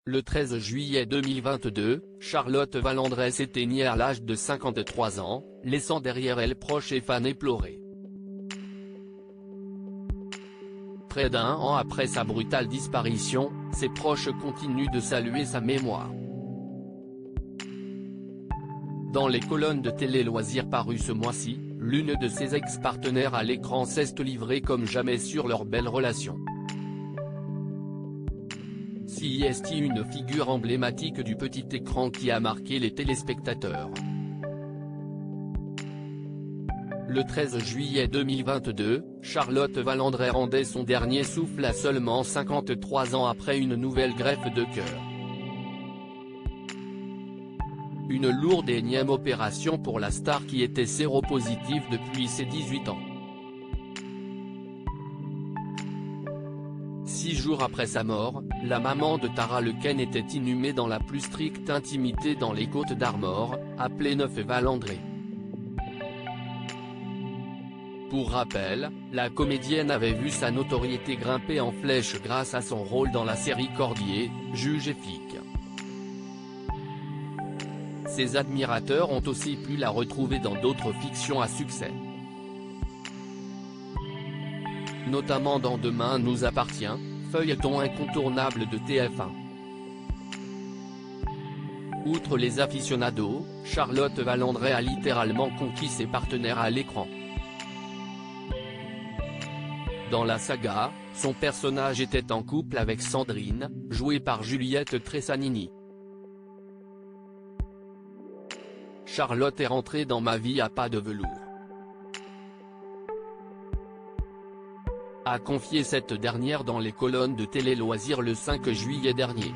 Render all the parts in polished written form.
Le 13 juillet 2022, Charlotte Valandrey s'éteignait à l'âge de 53 ans, laissant derrière elle proches et fans éplorés. Près d'un an après sa brutale disparition, ses proches continuent de saluer sa mémoire. Dans les colonnes de télé-loisirs parues ce mois-ci, l'une de ses ex-partenaires à l'écran s'est livrée comme jamais sur leur belle relation. CIST, une figure emblématique du petit écran qui a marqué les téléspectateurs. Le 13 juillet 2022, Charlotte Valandrey rendait son dernier souffle à seulement 53 ans après une nouvelle greffe de cœur. Une lourde et énième opération pour la star qui était séropositive depuis ses 18 ans. 6 jours après sa mort, la maman de Tara Lequesne était inhumée dans la plus stricte intimité dans les Côtes d'Armor, à Pléneuf-et-Valandré. Pour rappel, la comédienne avait vu sa notoriété grimper en flèche grâce à son rôle dans la série Cordier, Juge et flic. Ses admirateurs ont aussi pu la retrouver dans d'autres fictions à succès. Notamment dans Demain nous appartient, feuilleton incontournable de TF1. Outre les aficionados, Charlotte Valandrey a littéralement conquis ses partenaires à l'écran. Dans la saga, son personnage était en couple avec Sandrine, jouée par Juliette Tressanini. Charlotte est rentrée dans ma vie à pas de velours, a confié cette dernière dans les colonnes de télé-loisirs le 5 juillet dernier.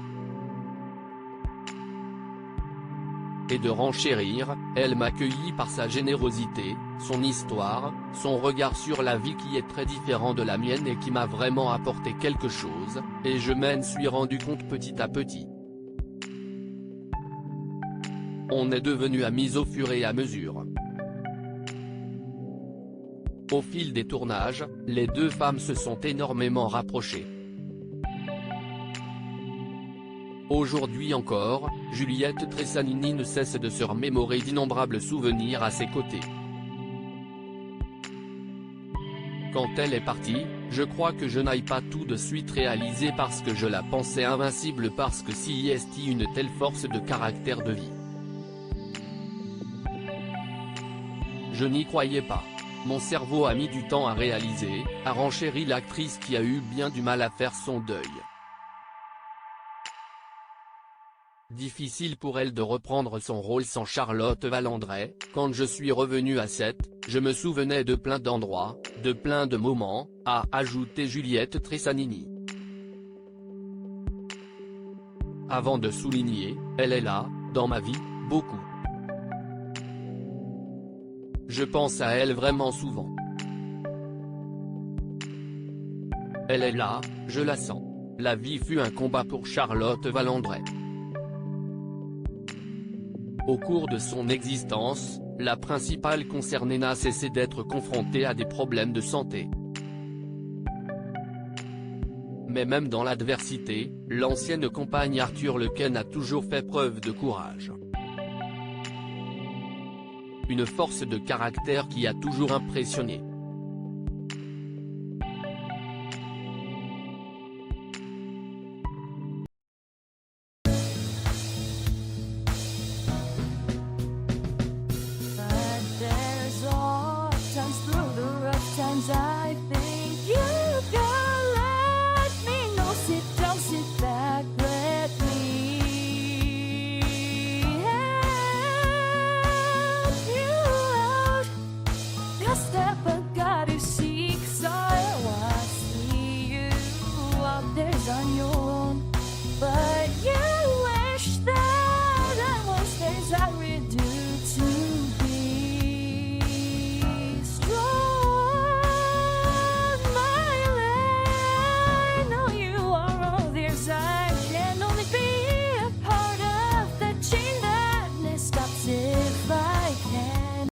Et de renchérir, elle m'accueillit par sa générosité, son histoire, son regard sur la vie qui est très différent de la mienne et qui m'a vraiment apporté quelque chose, et je m'en suis rendu compte petit à petit. On est devenus amis au fur et à mesure. Au fil des tournages, les deux femmes se sont énormément rapprochées. Aujourd'hui encore, Juliette Tressanini ne cesse de se remémorer d'innombrables souvenirs à ses côtés. Quand elle est partie, je crois que je n'aille pas tout de suite réaliser parce que je la pensais invincible parce que CIST une telle force de caractère de vie. Je n'y croyais pas. Mon cerveau a mis du temps à réaliser, a renchéri l'actrice qui a eu bien du mal à faire son deuil. Difficile pour elle de reprendre son rôle sans Charlotte Valandrey. Quand je suis revenu à 7, je me souvenais de plein d'endroits, de plein de moments, a ajouté Juliette Tressanini. Avant de souligner, elle est là, dans ma vie, beaucoup. Je pense à elle vraiment souvent. Elle est là, je la sens. La vie fut un combat pour Charlotte Valandrey. Au cours de son existence, la principale concernée n'a cessé d'être confrontée à des problèmes de santé. Mais même dans l'adversité, l'ancienne compagne Arthur Lequesne a toujours fait preuve de courage. Une force de caractère qui a toujours impressionné.